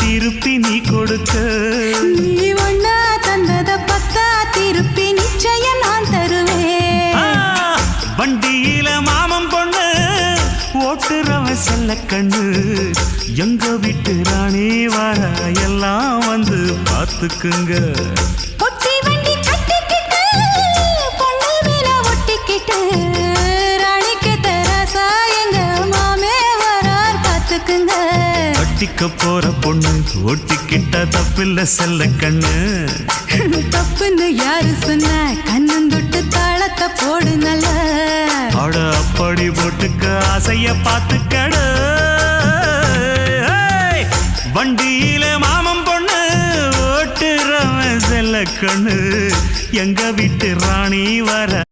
திருப்பி நீ கொடுக்க. நீ ஒண்ணா தந்தத பத்தா திருப்பி நிச்சயம் நான் தருவேன். வண்டியில மாமன் பொண்ணு ஓட்டுறவன் செல்ல கண்ணு. எங்க வீட்டு ராணி வர எல்லாம் வந்து பார்த்துக்குங்க. ஒட்டி வண்டி கட்டிக்கிட்டு பொண்ணு மேல ஒட்டிக்கிட்டு ராணிக்கு தராசா எங்க மாமே வரார் பார்த்துக்குங்க. ஒட்டிக்க போற பொண்ணு ஒட்டிக்கிட்ட தப்பில்ல செல்ல கண்ணு. தப்புன்னு யாரு சொன்ன கண்ணந்தொட்டு தாளத்தை போடு நல்ல. அட அப்படி போட்டுக்க ஆசைய பார்த்துக்கட. வண்டியில மாமன் பொண்ணு ஓட்டுறவன் செல்ல கண்ணு. எங்க வீட்டு ராணி வர